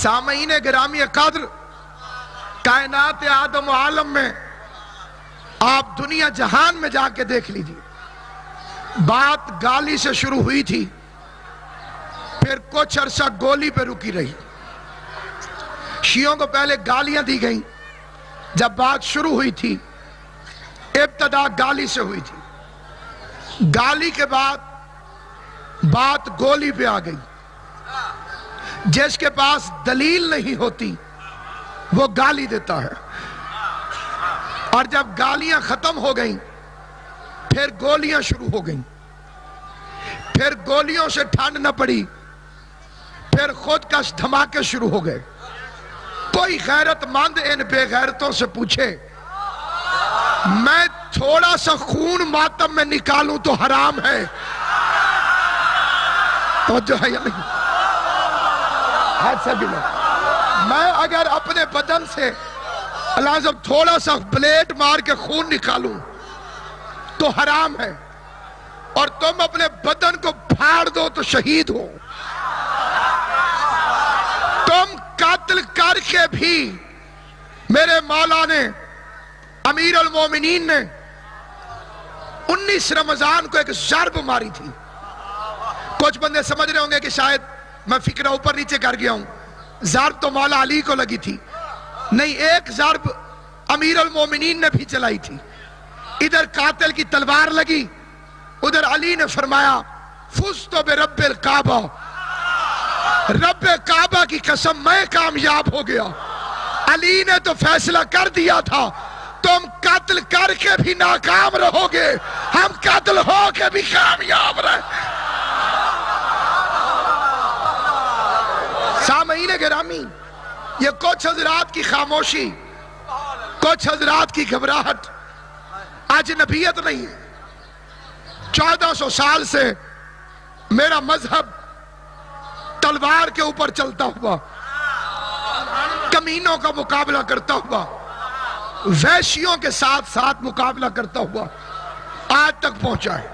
سامعین گرامی قدر، کائنات آدم و عالم میں آپ دنیا جہان میں جا کے دیکھ لیجئے، بات گالی سے شروع ہوئی تھی، پھر کچھ عرصہ گولی پہ رکی رہی۔ شیعوں کو پہلے گالیاں دی گئیں، جب بات شروع ہوئی تھی ابتدا گالی سے ہوئی تھی، گالی کے بعد بات گولی پہ آ گئی۔ جس کے پاس دلیل نہیں ہوتی وہ گالی دیتا ہے، اور جب گالیاں ختم ہو گئیں پھر گولیاں شروع ہو گئیں، پھر گولیوں سے ٹھنڈ نہ پڑی، پھر خود کش دھماکے شروع ہو گئے۔ کوئی غیرت مند ان بے غیرتوں سے پوچھے میں تھوڑا سا خون ماتم میں نکالوں تو حرام ہے؟ توجہ ہے یا نہیں؟ ہاتھ سے بھی لو۔ میں اگر اپنے بدن سے لازم تھوڑا سا بلیڈ مار کے خون نکالوں تو حرام ہے، اور تم اپنے بدن کو پھاڑ دو تو شہید ہو۔ تم قتل کر کے بھی میرے مولا نے، امیر المومنین نے 19 رمضان کو ایک ضرب ماری تھی۔ کچھ بندے سمجھ رہے ہوں گے کہ شاید میں فکرہ اوپر نیچے کر گیا ہوں، ضرب تو مولا علی کو لگی تھی، نہیں، ایک ضرب امیر المومنین نے بھی چلائی تھی۔ ادھر قاتل کی تلوار لگی، ادھر علی نے فرمایا فزت برب الکعبہ، رب کعبہ کی قسم میں کامیاب ہو گیا۔ علی نے تو فیصلہ کر دیا تھا تم قتل کر کے بھی ناکام رہو گے، ہم قتل ہو کے بھی کامیاب رہے۔ سامعین گرامی، یہ کچھ حضرات کی خاموشی، کچھ حضرات کی گھبراہٹ اجنبیت نہیں ہے۔ 1400 سال سے میرا مذہب تلوار کے اوپر چلتا ہوا، کمینوں کا مقابلہ کرتا ہوا، وحشیوں کے ساتھ ساتھ مقابلہ کرتا ہوا آج تک پہنچا ہے۔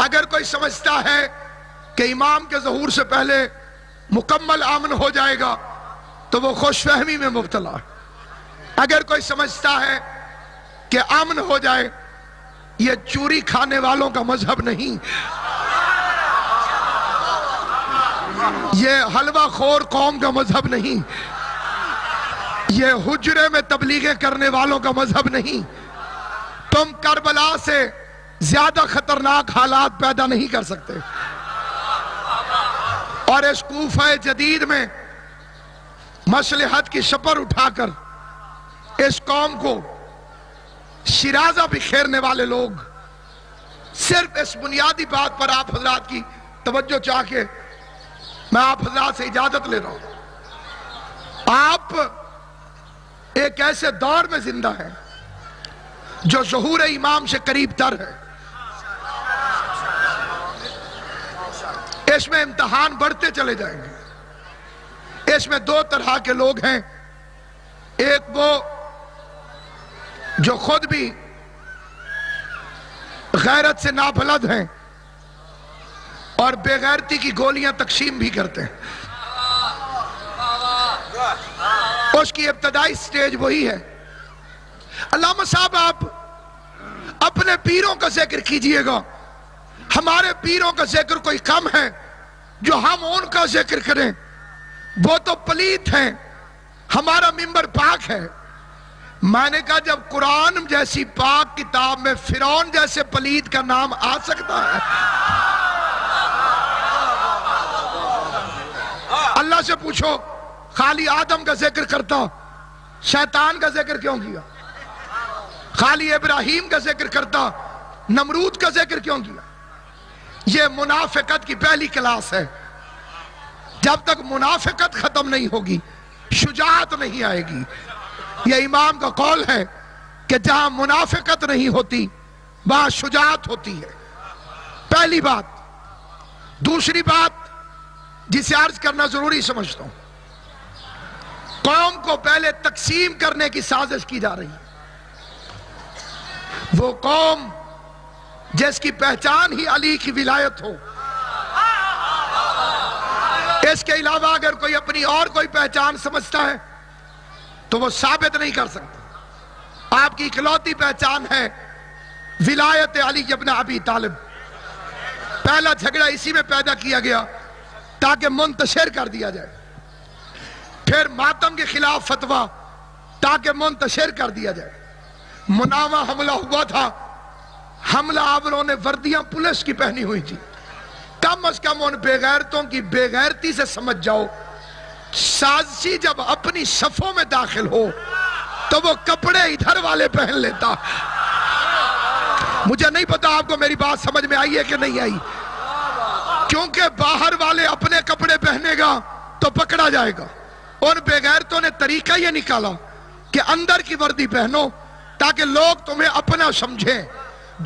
اگر کوئی سمجھتا ہے کہ امام کے ظہور سے پہلے مکمل امن ہو جائے گا تو وہ خوش فہمی میں مبتلا ہے۔ اگر کوئی سمجھتا ہے کہ امن ہو جائے، یہ چوری کھانے والوں کا مذہب نہیں، یہ حلوہ خور قوم کا مذہب نہیں، یہ حجرے میں تبلیغیں کرنے والوں کا مذہب نہیں۔ تم کربلا سے زیادہ خطرناک حالات پیدا نہیں کر سکتے، اور اس کوفہ جدید میں مصلحت کی شپر اٹھا کر اس قوم کو شیرازہ بکھیرنے والے لوگ صرف اس بنیادی بات پر آپ حضرات کی توجہ چاہ کے میں آپ حضرات سے اجازت لے رہا ہوں۔ آپ ایک ایسے دور میں زندہ ہیں جو ظہور امام سے قریب تر ہے۔ اس میں امتحان بڑھتے چلے جائیں گے۔ اس میں دو طرح کے لوگ ہیں، ایک وہ جو خود بھی غیرت سے نابلد ہیں اور بے غیرتی کی گولیاں تقسیم بھی کرتے ہیں۔ اس کی ابتدائی سٹیج وہی ہے۔ علامہ صاحب آپ اپنے پیروں کا ذکر کیجئے گا، ہمارے پیروں کا ذکر کوئی کم ہے جو ہم ان کا ذکر کریں؟ وہ تو پلیت ہیں، ہمارا منبر پاک ہے۔ میں نے کہا جب قرآن جیسی پاک کتاب میں فرعون جیسے پلیت کا نام آ سکتا ہے، اللہ سے پوچھو خالی آدم کا ذکر کرتا، شیطان کا ذکر کیوں کیا؟ خالی ابراہیم کا ذکر کرتا، نمرود کا ذکر کیوں کیا؟ یہ منافقت کی پہلی کلاس ہے۔ جب تک منافقت ختم نہیں ہوگی شجاعت نہیں آئے گی۔ یہ امام کا قول ہے کہ جہاں منافقت نہیں ہوتی وہاں شجاعت ہوتی ہے۔ پہلی بات۔ دوسری بات جسے عرض کرنا ضروری سمجھتا ہوں، قوم کو پہلے تقسیم کرنے کی سازش کی جا رہی ہے۔ وہ قوم جس کی پہچان ہی علی کی ولایت ہو، اس کے علاوہ اگر کوئی اپنی اور کوئی پہچان سمجھتا ہے تو وہ ثابت نہیں کر سکتا۔ آپ کی اکلوتی پہچان ہے ولایت علی ابن ابی طالب۔ پہلا جھگڑا اسی میں پیدا کیا گیا تاکہ منتشر کر دیا جائے، پھر ماتم کے خلاف فتویٰ تاکہ منتشر کر دیا جائے۔ مناوہ حملہ ہوا تھا، حملہ آوروں نے وردیاں پولیس کی پہنی ہوئی تھی۔ کم از کم ان بے غیرتوں کی بے غیرتی سے سمجھ جاؤ، سازشی جب اپنی صفوں میں داخل ہو تو وہ کپڑے ادھر والے پہن لیتا۔ مجھے نہیں پتا آپ کو میری بات سمجھ میں آئی ہے کہ نہیں آئی، کیونکہ باہر والے اپنے کپڑے پہنے گا تو پکڑا جائے گا۔ ان بے غیرتوں نے طریقہ یہ نکالا کہ اندر کی وردی پہنو تاکہ لوگ تمہیں اپنا سمجھیں۔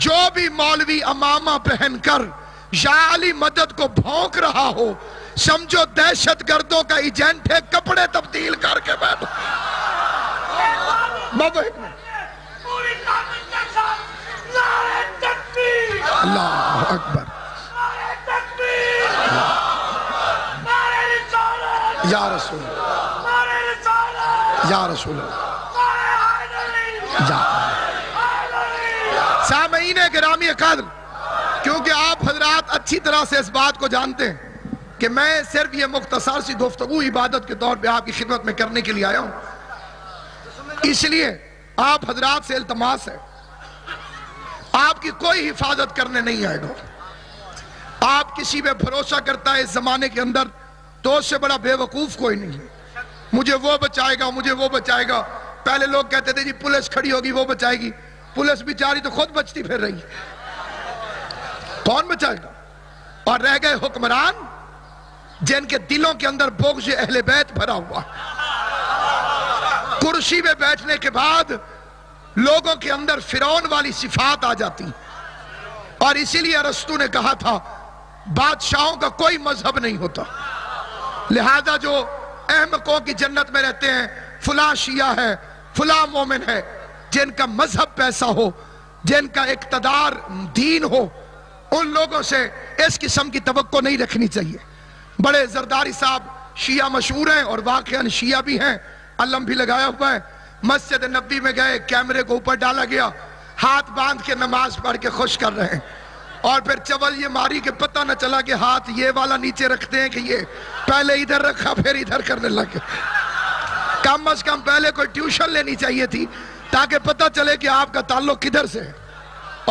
جو بھی مولوی امامہ پہن کر یا علی مدد کو بھونک رہا ہو، سمجھو دہشت گردوں کا ایجنٹ ہے، کپڑے تبدیل کر کے بیٹھو۔ اللہ اکبر، یا رسول اللہ، یا رسول اللہ، سامعین گرامی قدر، کیونکہ آپ حضرات اچھی طرح سے اس بات کو جانتے ہیں کہ میں صرف یہ مختصر سی گفتگو عبادت کے طور پہ آپ کی خدمت میں کرنے کے لیے آیا ہوں، اس لیے آپ حضرات سے التماس ہے، آپ کی کوئی حفاظت کرنے نہیں آئے گا۔ آپ کسی پہ بھروسہ کرتا ہے اس زمانے کے اندر تو اس سے بڑا بے وقوف کوئی نہیں ہے۔ مجھے وہ بچائے گا، مجھے وہ بچائے گا۔ پہلے لوگ کہتے تھے جی پولیس کھڑی ہوگی وہ بچائے گی، پولیس بیچاری تو خود بچتی پھر رہی ہے، کون بچائے گا؟ اور رہ گئے حکمران جن کے دلوں کے اندر بغض اہل بیت بھرا ہوا، کرسی پہ بیٹھنے کے بعد لوگوں کے اندر فرعون والی صفات آ جاتی، اور اسی لیے ارسطو نے کہا تھا بادشاہوں کا کوئی مذہب نہیں ہوتا، لہذا جو احمقوں کی جنت میں رہتے ہیں، فلاں شیعہ ہے، فلاں مومن ہے، جن کا مذہب پیسہ ہو، جن کا اقتدار دین ہو، ان لوگوں سے اس قسم کی توقع نہیں رکھنی چاہیے۔ بڑے زرداری صاحب شیعہ مشہور ہیں اور واقعاً شیعہ بھی ہیں، علم بھی لگایا ہوا ہے۔ مسجد نبوی میں گئے، کیمرے کو اوپر ڈالا گیا، ہاتھ باندھ کے نماز پڑھ کے خوش کر رہے ہیں، اور پھر چول یہ ماری کہ پتہ نہ چلا کہ ہاتھ یہ والا نیچے رکھتے ہیں کہ یہ پہلے ادھر رکھا پھر ادھر کرنے لگے۔ کم از کم پہلے کوئی ٹیوشن لینی چاہیے تھی تاکہ پتہ چلے کہ آپ کا تعلق کدھر سے ہے۔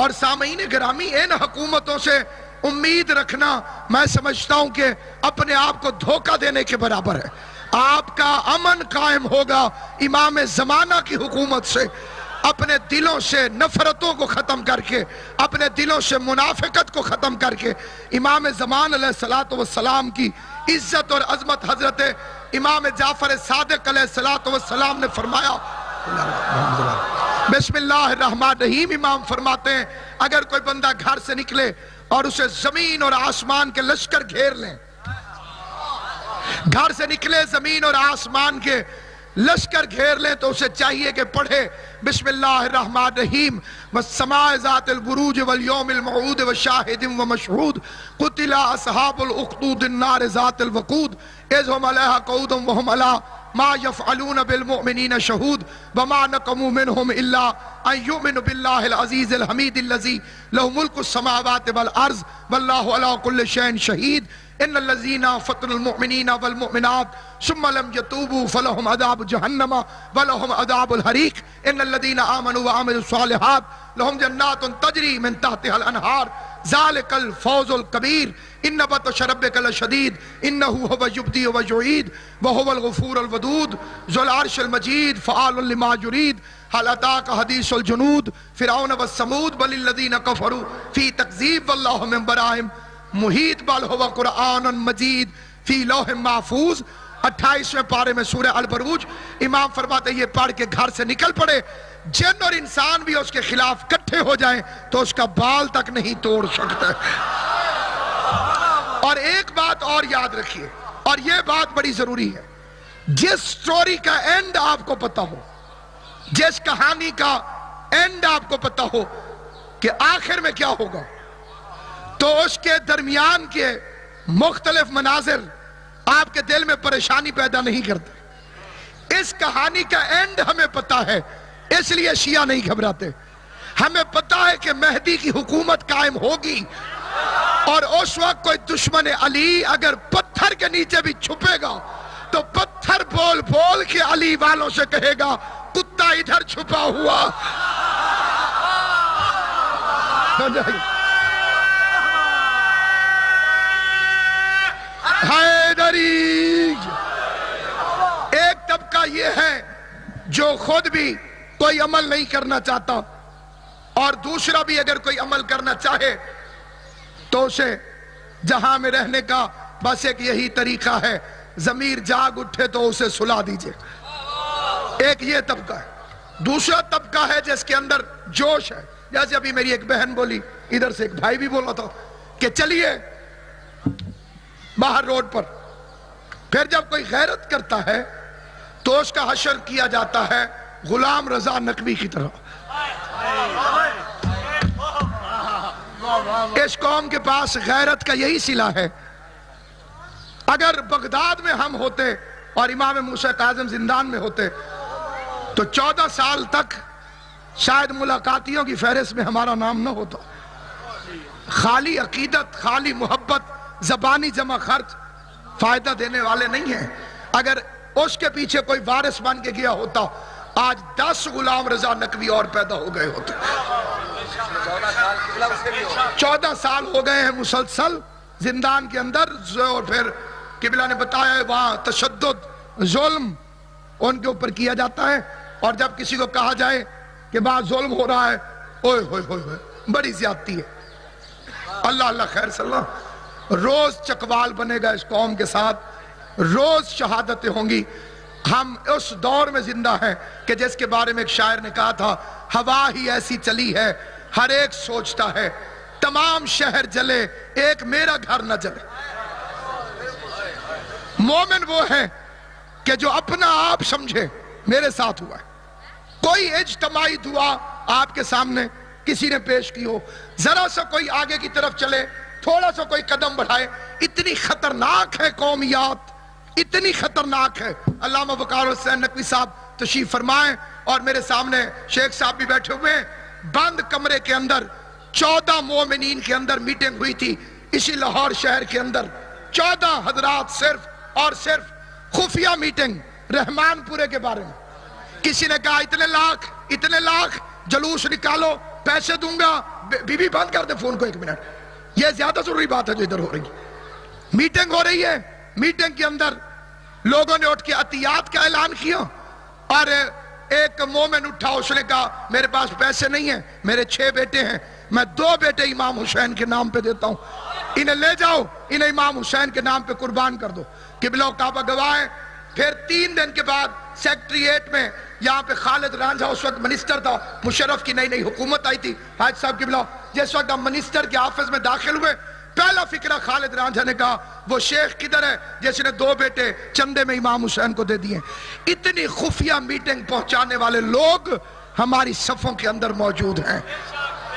اور سامعین گرامی، ان حکومتوں سے امید رکھنا میں سمجھتا ہوں کہ اپنے آپ کو دھوکہ دینے کے برابر ہے۔ آپ کا امن قائم ہوگا امام زمانہ کی حکومت سے، اپنے دلوں سے نفرتوں کو ختم کر کے، اپنے دلوں سے منافقت کو ختم کر کے۔ امام زمان علیہ السلام کی عزت اور عظمت حضرت امام جعفر صادق علیہ السلام نے فرمایا، بسم اللہ الرحمن الرحیم، امام فرماتے ہیں اگر کوئی بندہ گھر سے نکلے اور اسے زمین اور آسمان کے لشکر گھیر لیں، گھر سے نکلے زمین اور آسمان کے لشکر گھیر لیں، تو اسے چاہیے کہ پڑھے بسم اللہ الرحمن الرحیم، والسماء ذات البروج والیوم الموعود وشاہد ومشہود، قتل اصحاب الاخدود النار ذات الوقود، اذ هم علیہا قعود وهم علی ما يفعلون بالمؤمنین شہود، وما نقموا منهم الا ان يؤمنوا باللہ العزیز الحمید الذی له ملک السماوات والارض واللہ علی کل شیء شہید، ان الذین فتنوا المؤمنین والمؤمنات ثم لم يتوبوا فلهم عذاب جہنم ولهم عذاب الحریق، ان الذین آمنوا وعملوا الصالحات لهم جنات تجری من تحتها الانہار ذالک الفوز الکبیر، ان بطش ربک لشدید انه هو یبدی و یعید وهو الغفور الودود ذو العرش المجید فعال لما یرید، هل اتاک حدیث الجنود فرعون والثمود بل الذین کفروا فی تکذیب واللہ من برائہم محیط، بل هو قرآن مجید فی لوح محفوظ۔ 28ویں پارے میں سورہ البروج امام فرماتے ہیں یہ پڑھ کے گھر سے نکل پڑے، جن اور انسان بھی اس کے خلاف کٹھے ہو جائیں تو اس کا بال تک نہیں توڑ سکتا۔ اور ایک بات اور یاد رکھیے، اور یہ بات بڑی ضروری ہے، جس سٹوری کا اینڈ آپ کو پتا ہو، جس کہانی کا اینڈ آپ کو پتا ہو کہ آخر میں کیا ہوگا، تو اس کے درمیان کے مختلف مناظر آپ کے دل میں پریشانی پیدا نہیں کرتے۔ اس کہانی کا اینڈ ہمیں پتا ہے، اس لیے شیعہ نہیں گھبراتے۔ ہمیں پتا ہے کہ مہدی کی حکومت قائم ہوگی، اور اس وقت کوئی دشمن علی اگر پتھر کے نیچے بھی چھپے گا تو پتھر بول بول کے علی والوں سے کہے گا کتا ادھر چھپا ہوا۔ حیدری۔ ایک طبقہ یہ ہے جو خود بھی کوئی عمل نہیں کرنا چاہتا، اور دوسرا بھی اگر کوئی عمل کرنا چاہے تو اسے جہاں میں رہنے کا بس ایک یہی طریقہ ہے، ضمیر جاگ اٹھے تو اسے سلا دیجئے۔ ایک یہ طبقہ ہے۔ دوسرا طبقہ ہے جس کے اندر جوش ہے، جیسے ابھی میری ایک بہن بولی، ادھر سے ایک بھائی بھی بولا تھا کہ چلیے باہر روڈ پر۔ پھر جب کوئی غیرت کرتا ہے تو اس کا حشر کیا جاتا ہے غلام رضا نقوی کی طرح۔ اس قوم کے پاس غیرت کا یہی صلہ ہے۔ اگر بغداد میں ہم ہوتے اور امام موسیٰ کاظم زندان میں ہوتے تو 14 سال تک شاید ملاقاتیوں کی فہرست میں ہمارا نام نہ ہوتا۔ خالی عقیدت، خالی محبت، زبانی جمع خرچ فائدہ دینے والے نہیں ہیں۔ اگر اس کے پیچھے کوئی وارث بن کے گیا ہوتا آج 10 غلام رضا نقوی اور پیدا ہو گئے ہوتے۔ 14 سال ہو گئے ہیں مسلسل زندان کے اندر، اور پھر قبلہ نے بتایا ہے وہاں تشدد، ظلم ان کے اوپر کیا جاتا ہے، اور جب کسی کو کہا جائے کہ بعض ظلم ہو رہا ہے، اوئے ہوئے ہوئے بڑی زیادتی ہے۔ اللہ اللہ خیر صلی اللہ۔ روز چکوال بنے گا اس قوم کے ساتھ، روز شہادتیں ہوں گی۔ ہم اس دور میں زندہ ہیں کہ جس کے بارے میں ایک شاعر نے کہا تھا، ہوا ہی ایسی چلی ہے ہر ایک سوچتا ہے تمام شہر جلے ایک میرا گھر نہ جلے۔ مومن وہ ہے کہ جو اپنا آپ سمجھے میرے ساتھ ہوا ہے۔ کوئی اجتماعی دعا آپ کے سامنے کسی نے پیش کی ہو، ذرا سا کوئی آگے کی طرف چلے، تھوڑا سا کوئی قدم بڑھائے، اتنی خطرناک ہے قومیات، اتنی خطرناک ہے۔ علامہ وقار حسین نقوی صاحب تشریف فرمائیں، اور میرے سامنے شیخ صاحب بھی بیٹھے ہوئے ہیں۔ بند کمرے کے اندر 14 مومنین کے اندر میٹنگ ہوئی تھی اسی لاہور شہر کے اندر، 14 حضرات صرف اور صرف خفیہ میٹنگ رحمان پورے کے بارے میں۔ کسی نے کہا اتنے لاکھ جلوس نکالو، پیسے دوں گا۔ بی بی بند کر دے فون کو 1 منٹ، یہ زیادہ ضروری بات ہے جو ادھر ہو رہی ہے۔ میٹنگ ہو رہی ہے، میٹنگ کے اندر لوگوں نے اٹھ کے عطیات کا اعلان کیا، اور ایک مومن اٹھا، اس نے کہا میرے پاس پیسے نہیں ہیں، میرے 6 بیٹے ہیں، میں 2 بیٹے امام حسین کے نام پہ دیتا ہوں، انہیں لے جاؤ، انہیں امام حسین کے نام پہ قربان کر دو۔ قبلہ و کعبہ گواہ ہے۔ پھر 3 دن کے بعد سیکٹریٹ میں یہاں پہ خالد رانجھا اس وقت منسٹر تھا، مشرف کی نئی حکومت آئی تھی، حاج صاحب قبلہ، جس وقت ہم منسٹر کے آفس میں داخل ہوئے، پہلا فکرہ خالد رانجھا نے کہا وہ شیخ کدھر ہے جس نے 2 بیٹے چندے میں امام حسین کو دے دیے۔ اتنی خفیہ میٹنگ پہنچانے والے لوگ ہماری صفوں کے اندر موجود ہیں۔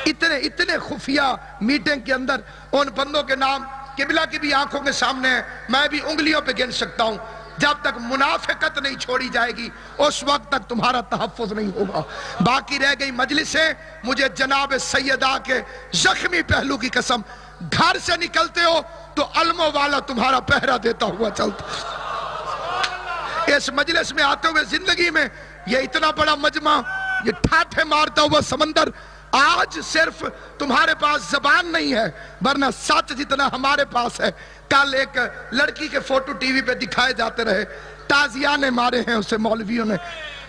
اتنے خفیہ میٹنگ کے اندر ان بندوں کے نام قبلہ کی بھی آنکھوں کے سامنے ہے، میں بھی انگلیوں پہ گن سکتا ہوں۔ جب تک منافقت نہیں چھوڑی جائے گی اس وقت تک تمہارا تحفظ نہیں ہوگا۔ باقی رہ گئی مجلسیں، مجھے جناب سیدہ کے زخمی پہلو کی قسم، گھر سے نکلتے ہو تو علموں والا تمہارا پہرا دیتا ہوا چلتا۔ اس مجلس میں آتے ہوئے زندگی میں یہ اتنا بڑا مجمع، یہ ٹھاٹھے مارتا ہوا سمندر، آج صرف تمہارے پاس زبان نہیں ہے ورنہ سچ جتنا ہمارے پاس ہے۔ کل ایک لڑکی کے فوٹو ٹی وی پہ دکھائے جاتے رہے، تازیانے مارے ہیں اسے مولویوں نے،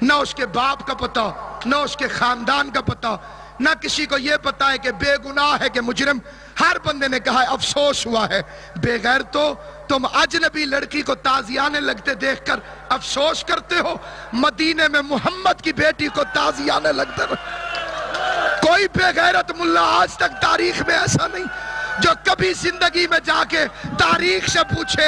نہ اس کے باپ کا پتہ، نہ اس کے خاندان کا پتہ، نہ کسی کو یہ پتا ہے کہ بے گناہ ہے کہ مجرم۔ ہر بندے نے کہا ہے افسوس ہوا ہے بے غیر تو تم اجنبی لڑکی کو تازیانے لگتے دیکھ کر افسوس کرتے ہو، مدینے میں محمد کی بیٹی کو تازیانے لگتے رہے۔ کوئی بے غیرت ملا آج تک تاریخ میں ایسا نہیں جو کبھی زندگی میں جا کے تاریخ سے پوچھے